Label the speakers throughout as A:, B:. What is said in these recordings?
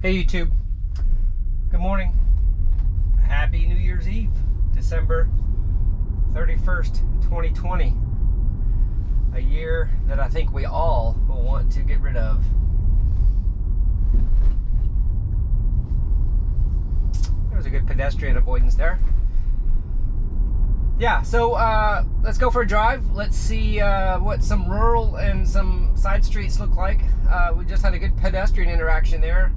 A: Hey YouTube, good morning. Happy New Year's Eve, December 31st, 2020. A year that I think we all will want to get rid of. There was a good pedestrian avoidance there. Yeah, so let's go for a drive. Let's see what some rural and some side streets look like. We just had a good pedestrian interaction there.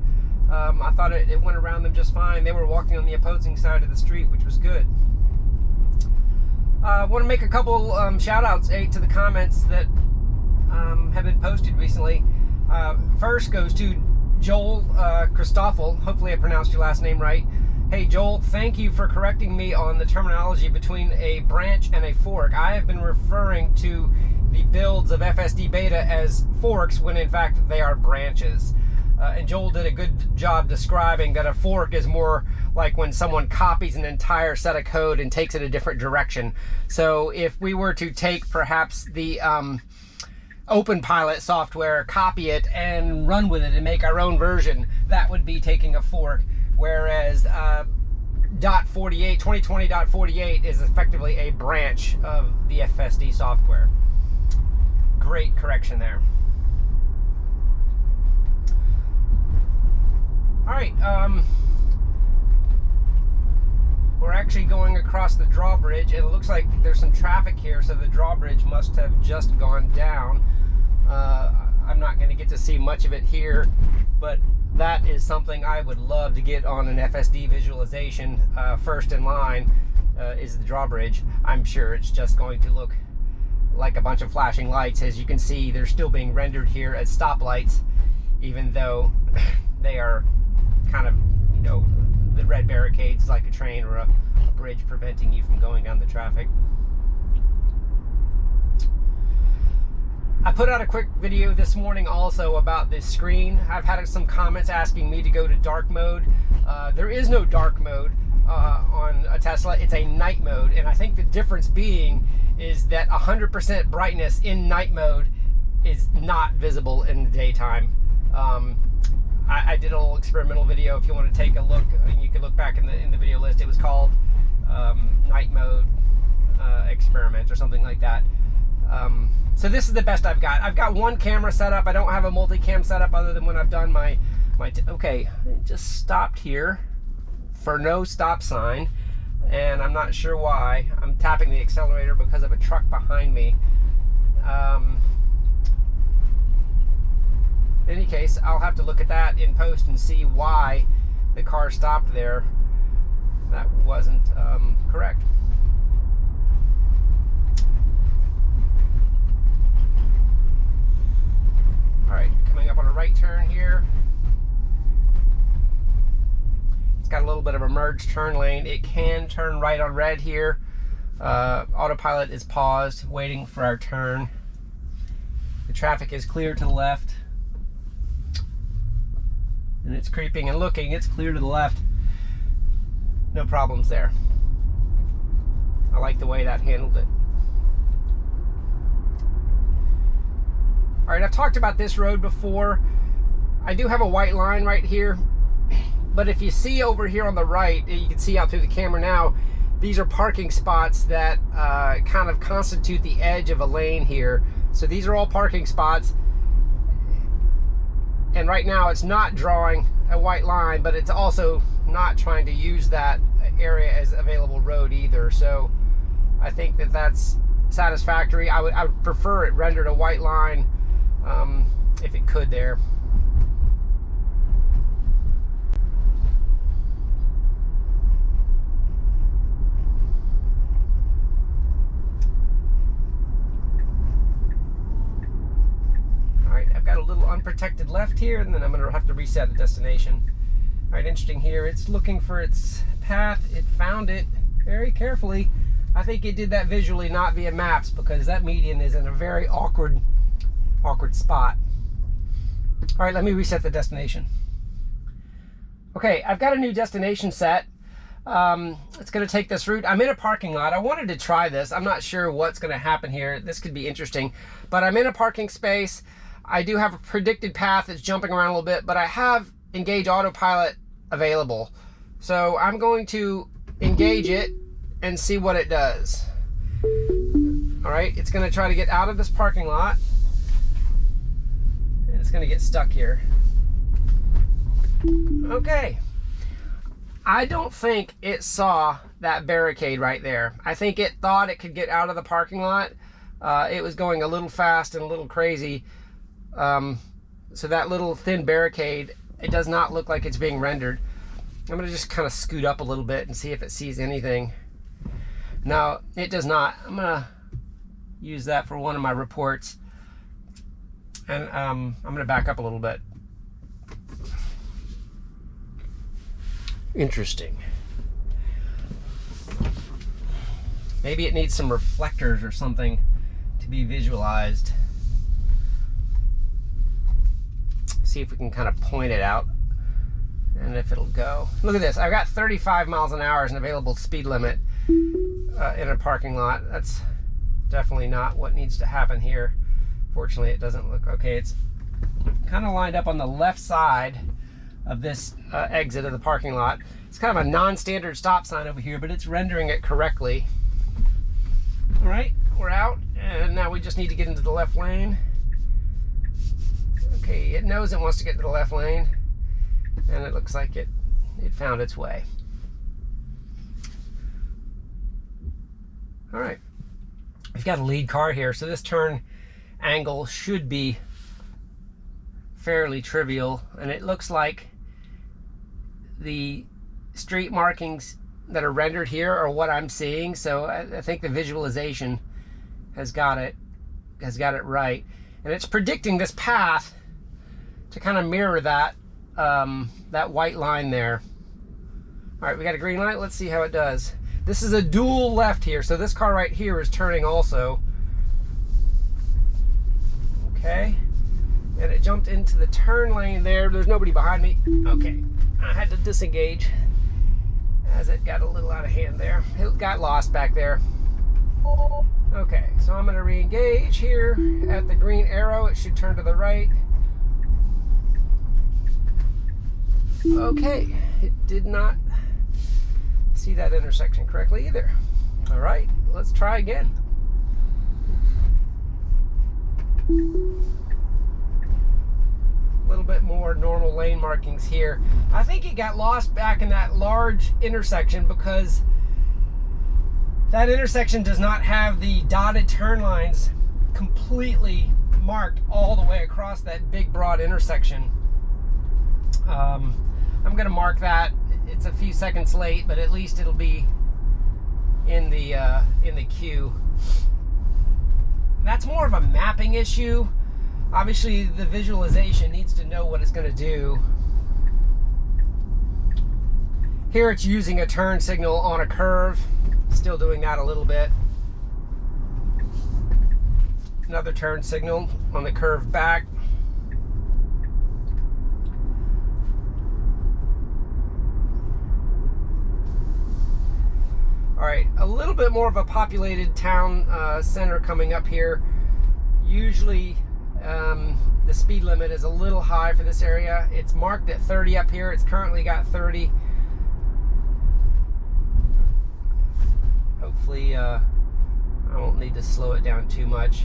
A: I thought it went around them just fine. They were walking on the opposing side of the street, which was good. I want to make a couple shout outs to the comments that have been posted recently. First goes to Joel Christoffel. Hopefully I pronounced your last name right. Hey Joel, thank you for correcting me on the terminology between a branch and a fork. I have been referring to the builds of FSDBeta as forks when in fact they are branches. And Joel did a good job describing that a fork is more like when someone copies an entire set of code and takes it a different direction. So if we were to take perhaps the OpenPilot software, copy it and run with it and make our own version, that would be taking a fork. Whereas 2020.48 is effectively a branch of the FSD software. Great correction there. All right, we're actually going across the Drawbridge, and it looks like there's some traffic here, so the Drawbridge must have just gone down. I'm not going to get to see much of it here, but that is something I would love to get on an FSD visualization. First in line is the Drawbridge. I'm sure it's just going to look like a bunch of flashing lights. As you can see, they're still being rendered here as stoplights, even though they are kind of, you know, the red barricades like a train or a bridge preventing you from going down the traffic. I put out a quick video this morning also about this screen. I've had some comments asking me to go to dark mode. There is no dark mode on a Tesla. It's a night mode, and I think the difference being is that 100% brightness in night mode is not visible in the daytime. I did a little experimental video. If you want to take a look, you can look back in the video list. It was called night mode experiment or something like that. So this is the best I've got. I've got one camera set up. I don't have a multicam setup other than when I've done my okay, it just stopped here for no stop sign, and I'm not sure why. I'm tapping the accelerator because of a truck behind me. In any case, I'll have to look at that in post and see why the car stopped there. That wasn't correct. All right, coming up on a right turn here. It's got a little bit of a merged turn lane. It can turn right on red here. Autopilot is paused, waiting for our turn. The traffic is clear to the left. And it's creeping and looking. It's clear to the left. No problems there. I like the way that handled it. All right, I've talked about this road before. I do have a white line right here, but if you see over here on the right, you can see out through the camera now, these are parking spots that kind of constitute the edge of a lane here. So these are all parking spots. And right now it's not drawing a white line, but it's also not trying to use that area as available road either. So I think that that's satisfactory. I would prefer it rendered a white line if it could there. I've got a little unprotected left here, and then I'm going to have to reset the destination. All right, interesting here. It's looking for its path. It found it very carefully. I think it did that visually, not via maps, because that median is in a very awkward spot. All right, let me reset the destination. Okay, I've got a new destination set. It's going to take this route. I'm in a parking lot. I wanted to try this. I'm not sure what's going to happen here. This could be interesting, but I'm in a parking space. I do have a predicted path that's jumping around a little bit, but I have engage autopilot available. So I'm going to engage it and see what it does. All right, it's going to try to get out of this parking lot, and it's going to get stuck here. Okay. I don't think it saw that barricade right there. I think it thought it could get out of the parking lot. It was going a little fast and a little crazy. So that little thin barricade, it does not look like it's being rendered. I'm going to just kind of scoot up a little bit and see if it sees anything. No, it does not. I'm going to use that for one of my reports. And I'm going to back up a little bit. Interesting. Maybe it needs some reflectors or something to be visualized. See if we can kind of point it out and if it'll go. Look at this. I've got 35 miles an hour as an available speed limit in a parking lot. That's definitely not what needs to happen here. Fortunately, it doesn't look okay. It's kind of lined up on the left side of this exit of the parking lot. It's kind of a non-standard stop sign over here, but it's rendering it correctly. All right, we're out, and now we just need to get into the left lane. Okay, it knows it wants to get to the left lane, and it looks like it found its way. All right, we've got a lead car here, so this turn angle should be fairly trivial, and it looks like the street markings that are rendered here are what I'm seeing. So I think the visualization has got it right, and it's predicting this path to kind of mirror that that white line there. All right, we got a green light. Let's see how it does. This is a dual left here, so this car right here is turning also. Okay, and it jumped into the turn lane there. There's nobody behind me. Okay, I had to disengage as it got a little out of hand there. It got lost back there. Okay, so I'm going to re-engage here at the green arrow. It should turn to the right. Okay, it did not see that intersection correctly either. All right, let's try again. A little bit more normal lane markings here. I think it got lost back in that large intersection because that intersection does not have the dotted turn lines completely marked all the way across that big broad intersection. I'm going to mark that. It's a few seconds late, but at least it'll be in the queue. That's more of a mapping issue. Obviously, the visualization needs to know what it's going to do. Here it's using a turn signal on a curve. Still doing that a little bit. Another turn signal on the curve back. All right, a little bit more of a populated town center coming up here. Usually the speed limit is a little high for this area. It's marked at 30 up here. It's currently got 30. Hopefully I won't need to slow it down too much.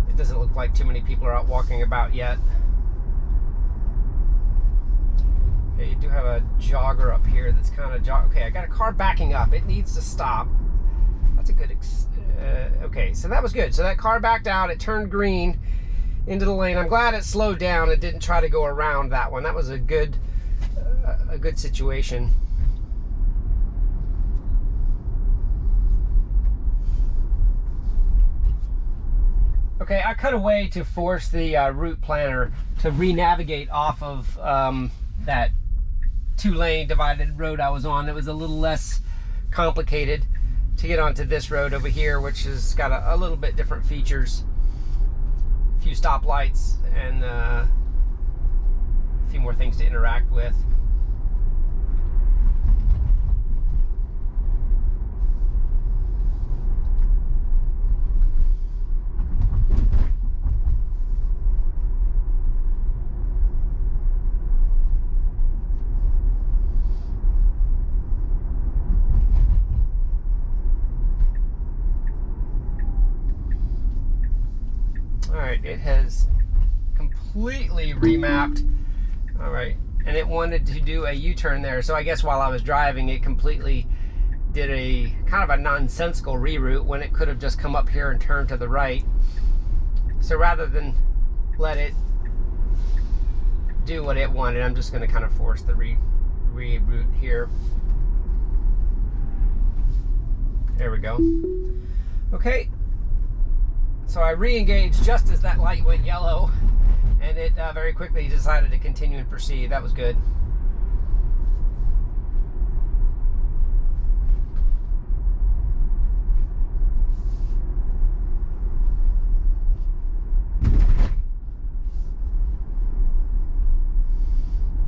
A: It doesn't look like too many people are out walking about yet. Okay, you do have a jogger up here that's kind of okay, I got a car backing up. It needs to stop. That's a good okay, so that was good. So that car backed out. It turned green into the lane. I'm glad it slowed down and didn't try to go around that one. That was a good situation. Okay, I cut away to force the route planner to re-navigate off of that two-lane divided road I was on. It was a little less complicated to get onto this road over here, which has got a little bit different features. A few stoplights and a few more things to interact with. right, it has completely remapped. All right, and it wanted to do a U-turn there, so I guess while I was driving, it completely did a kind of a nonsensical reroute when it could have just come up here and turned to the right. So rather than let it do what it wanted, I'm just going to kind of force the reroute here. There we go. Okay, so I re-engaged just as that light went yellow, and it very quickly decided to continue and proceed. That was good.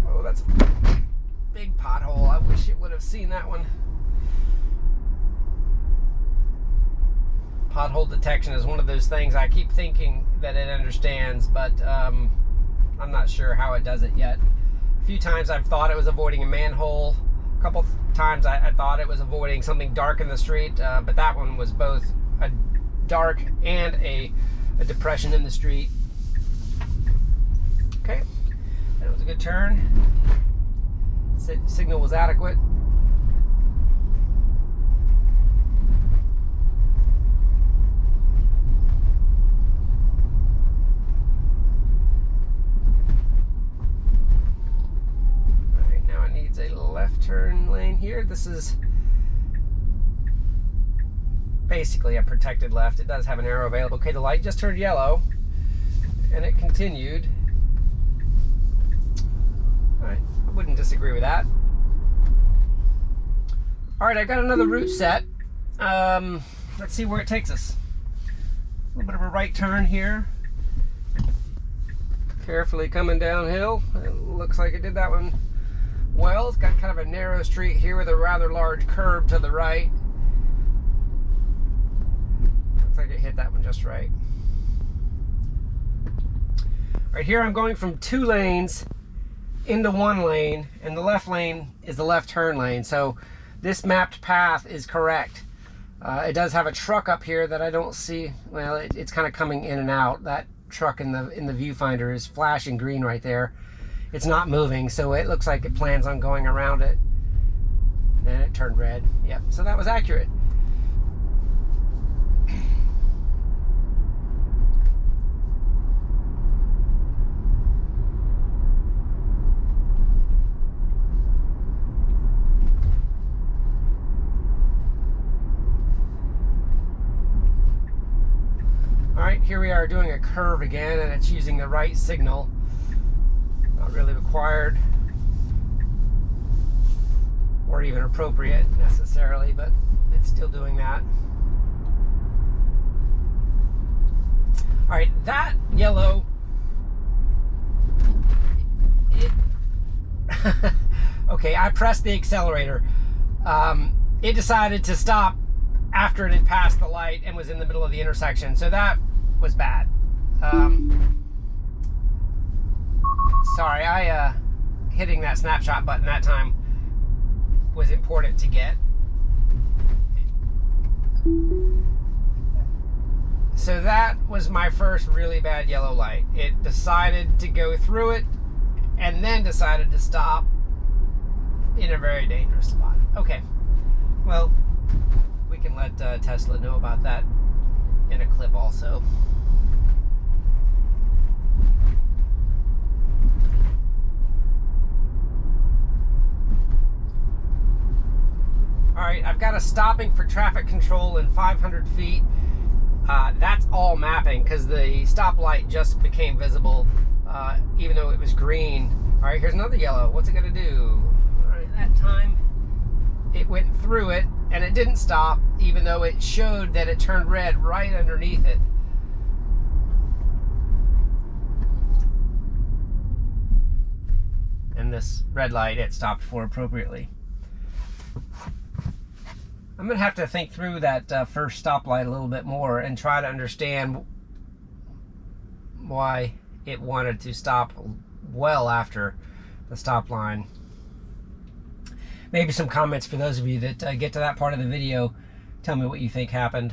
A: Oh, that's a big pothole. I wish it would have seen that one. Pothole detection is one of those things I keep thinking that it understands, but I'm not sure how it does it yet. A few times I've thought it was avoiding a manhole. A couple times I thought it was avoiding something dark in the street, but that one was both a dark and a depression in the street. Okay, that was a good turn. Signal was adequate. A left turn lane here. This is basically a protected left. It does have an arrow available. Okay, the light just turned yellow and it continued. All right, I wouldn't disagree with that. All right, I've got another route set. Let's see where it takes us. A little bit of a right turn here. Carefully coming downhill. It looks like it did that one well. It's got kind of a narrow street here with a rather large curve to the right. Looks like it hit that one just right. Right here I'm going from 2 lanes into 1 lane, and the left lane is the left turn lane. So this mapped path is correct. It does have a truck up here that I don't see. Well, it's kind of coming in and out. That truck in the viewfinder is flashing green right there. It's not moving, so it looks like it plans on going around it. And it turned red. Yep, so that was accurate. All right, here we are doing a curve again, and it's using the right signal. Not really required or even appropriate necessarily, but it's still doing that. All right, that yellow, okay, I pressed the accelerator. It decided to stop after it had passed the light and was in the middle of the intersection, so that was bad. Sorry, hitting that snapshot button that time was important to get. So that was my first really bad yellow light. It decided to go through it and then decided to stop in a very dangerous spot. Okay, well, we can let Tesla know about that in a clip also. All right, I've got a stopping for traffic control in 500 feet. That's all mapping because the stoplight just became visible even though it was green. All right, here's another yellow. What's it gonna do? All right, that time it went through it and it didn't stop even though it showed that it turned red right underneath it. And this red light it stopped for appropriately. I'm going to have to think through that first stoplight a little bit more and try to understand why it wanted to stop well after the stop line. Maybe some comments for those of you that get to that part of the video. Tell me what you think happened.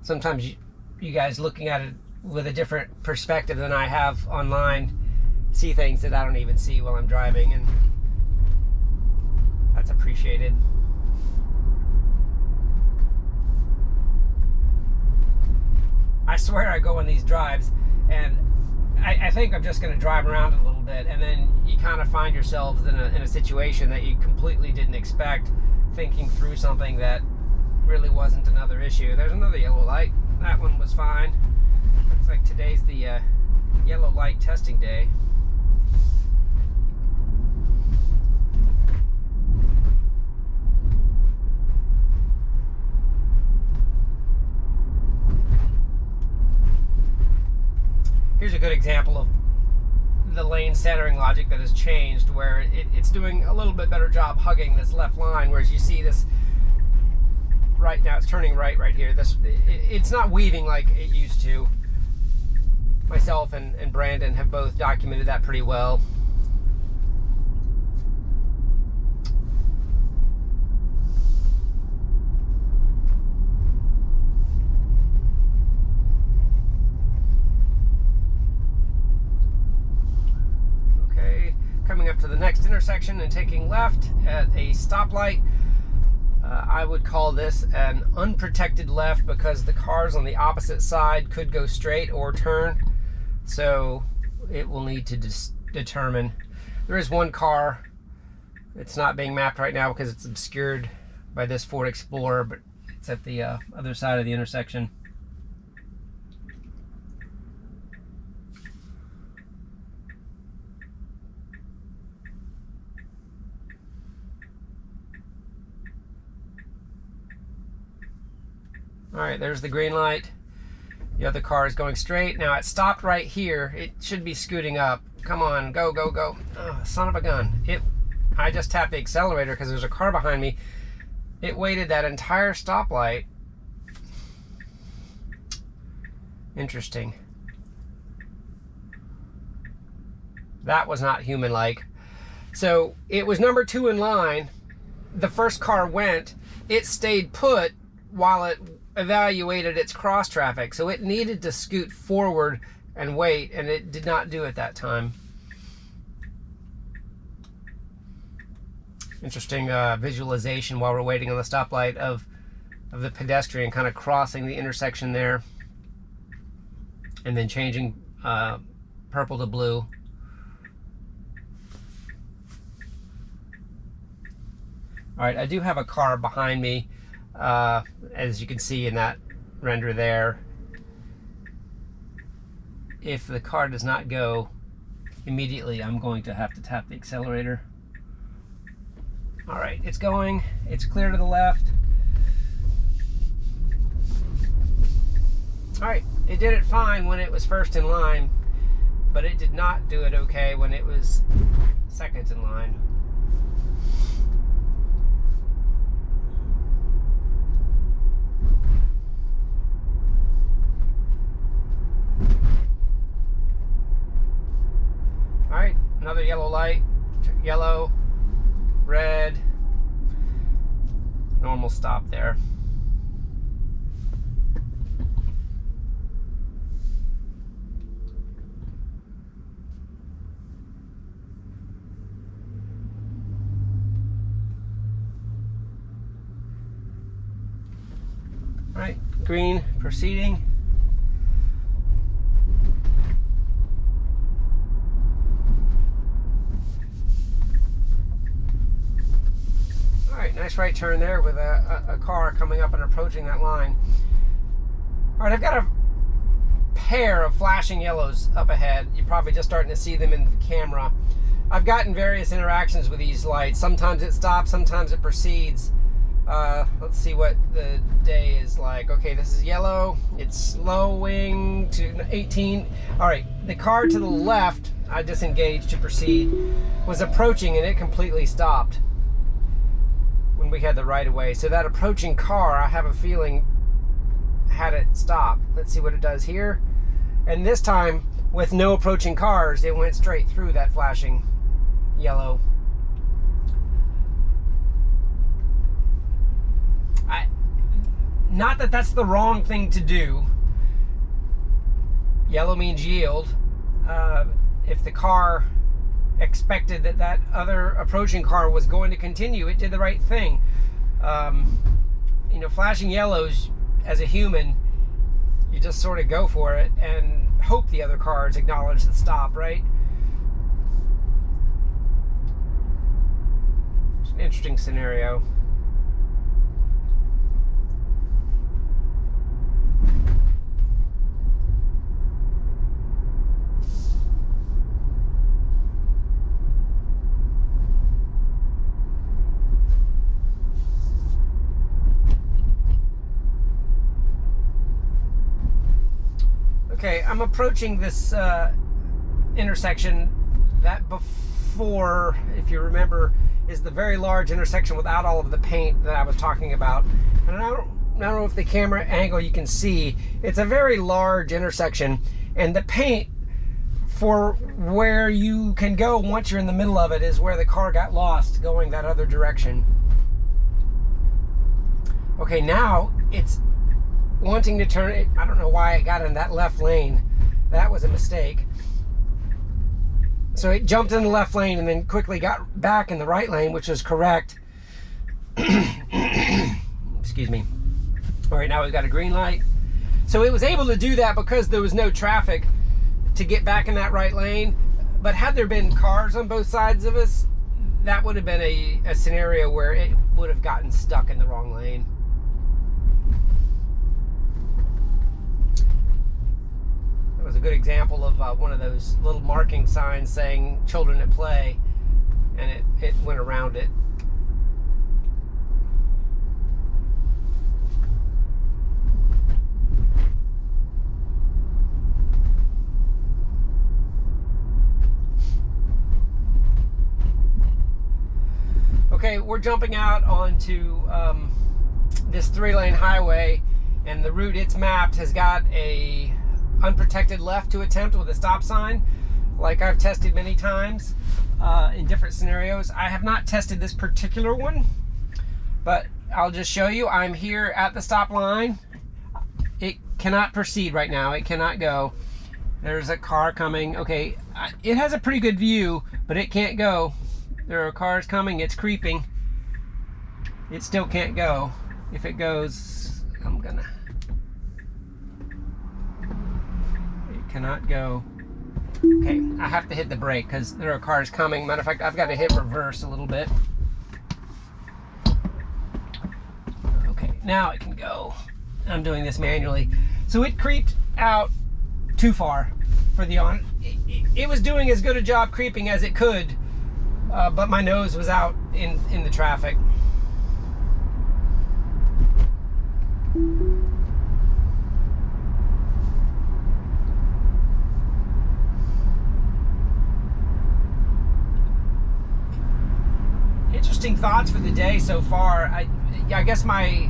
A: Sometimes you guys looking at it with a different perspective than I have online see things that I don't even see while I'm driving, and that's appreciated. I swear I go on these drives and I think I'm just going to drive around a little bit, and then you kind of find yourselves in a situation that you completely didn't expect, thinking through something that really wasn't another issue. There's another yellow light. That one was fine. Looks like today's the yellow light testing day. Here's a good example of the lane centering logic that has changed, where it's doing a little bit better job hugging this left line, whereas you see this right now, it's turning right here. It's not weaving like it used to. Myself and Brandon have both documented that pretty well. Coming up to the next intersection and taking left at a stoplight. I would call this an unprotected left because the cars on the opposite side could go straight or turn. So it will need to determine. There is one car. It's not being mapped right now because it's obscured by this Ford Explorer, but it's at the other side of the intersection. All right, there's the green light. The other car is going straight. Now it stopped right here. It should be scooting up. Come on, go, go, go. Oh, son of a gun. I just tapped the accelerator because there's a car behind me. It waited that entire stoplight. Interesting. That was not human-like. So it was number 2 in line. The first car went. It stayed put while it evaluated its cross traffic, so it needed to scoot forward and wait, and it did not do it that time. Interesting visualization while we're waiting on the stoplight of the pedestrian kind of crossing the intersection there and then changing purple to blue. All right, I do have a car behind me. As you can see in that render there, if the car does not go immediately, I'm going to have to tap the accelerator. All right, it's going. It's clear to the left. All right, it did it fine when it was first in line, but it did not do it okay when it was second in line. All right, another yellow light, yellow, red, normal stop there. All right, green, proceeding. Nice right turn there with a car coming up and approaching that line. All right, I've got a pair of flashing yellows up ahead. You're probably just starting to see them in the camera. I've gotten various interactions with these lights. Sometimes it stops, sometimes it proceeds. Let's see what the day is like. Okay, this is yellow. It's slowing to 18. All right, the car to the left, I disengaged to proceed, was approaching and it completely stopped when we had the right of way. So that approaching car, I have a feeling, had it stop. Let's see what it does here. And this time, with no approaching cars, it went straight through that flashing yellow. Not that that's the wrong thing to do, Yellow means yield. If the car expected that that other approaching car was going to continue, it did the right thing. You know, flashing yellows, as a human, you just sort of go for it and hope the other cars acknowledge the stop, right? It's an interesting scenario. Okay, I'm approaching this intersection that before, if you remember, is the very large intersection without all of the paint that I was talking about. And I don't know if the camera angle you can see, it's a very large intersection, and the paint for where you can go once you're in the middle of it is where the car got lost going that other direction. Okay, now it's wanting to turn it. I don't know why it got in that left lane. That was a mistake. So it jumped in the left lane and then quickly got back in the right lane, which was correct. Excuse me. All right, now we've got a green light. So it was able to do that because there was no traffic to get back in that right lane. But had there been cars on both sides of us, that would have been a scenario where it would have gotten stuck in the wrong lane. Was a good example of one of those little marking signs saying children at play, and it went around it. Okay, we're jumping out onto this 3-lane highway, and the route it's mapped has got a unprotected left to attempt with a stop sign, like I've tested many times in different scenarios. I have not tested this particular one, but I'll just show you. I'm here at the stop line. It cannot proceed right now. It cannot go. There's a car coming. Okay, it has a pretty good view, but it can't go. There are cars coming. It's creeping. It still can't go. If it goes, I'm gonna... Cannot go. Okay, I have to hit the brake because there are cars coming. Matter of fact, I've got to hit reverse a little bit. Okay, now it can go. I'm doing this manually. So it creeped out too far for the on. It was doing as good a job creeping as it could, but my nose was out in the traffic. Interesting thoughts for the day so far. I guess my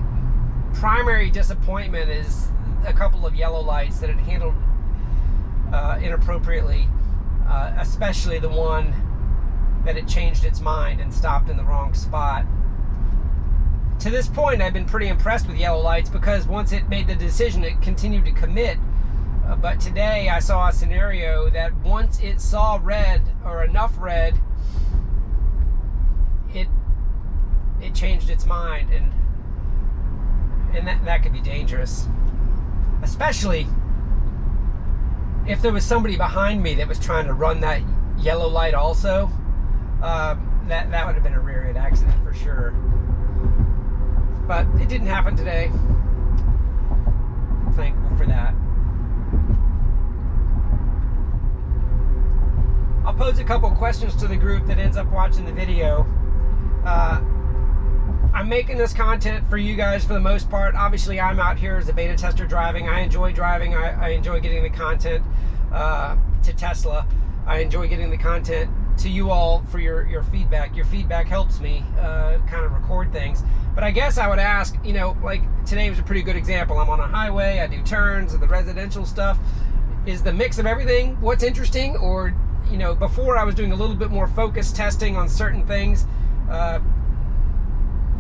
A: primary disappointment is a couple of yellow lights that it handled inappropriately, especially the one that it changed its mind and stopped in the wrong spot. To this point, I've been pretty impressed with yellow lights because once it made the decision, it continued to commit. But today I saw a scenario that once it saw red or enough red, it changed its mind, and that could be dangerous, especially if there was somebody behind me that was trying to run that yellow light also. That would have been a rear-end accident for sure, but it didn't happen today. I'm thankful for that. I'll pose a couple questions to the group that ends up watching the video. I'm making this content for you guys for the most part. Obviously, I'm out here as a beta tester driving. I enjoy driving. I enjoy getting the content to Tesla. I enjoy getting the content to you all for your feedback. Your feedback helps me kind of record things. But I guess I would ask, you know, like today was a pretty good example. I'm on a highway, I do turns and the residential stuff. Is the mix of everything what's interesting? Or, you know, before I was doing a little bit more focused testing on certain things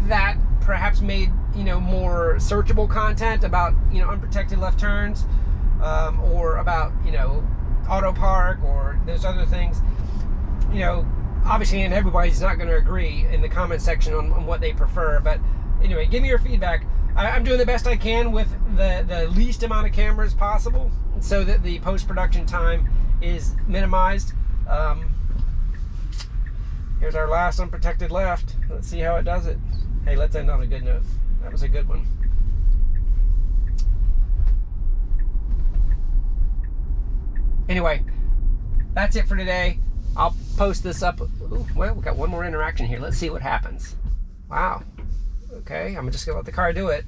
A: that perhaps made, you know, more searchable content about, you know, unprotected left turns. or about, you know, auto park or those other things, you know, obviously, and everybody's not going to agree in the comment section on what they prefer. But anyway, give me your feedback. I'm doing the best I can with the least amount of cameras possible so that the post-production time is minimized. Here's our last unprotected left. Let's see how it does it. Hey, let's end on a good note. That was a good one. Anyway, that's it for today. I'll post this up. Ooh, well, we got one more interaction here. Let's see what happens. Wow. Okay, I'm just gonna let the car do it.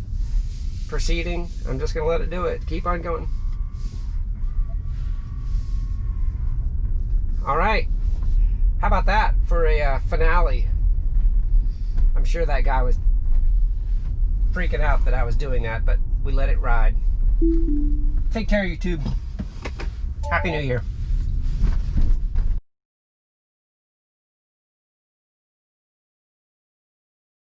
A: Proceeding. I'm just gonna let it do it. Keep on going. All right. How about that for a finale? I'm sure that guy was freaking out that I was doing that, but we let it ride. Take care, YouTube. Happy New Year.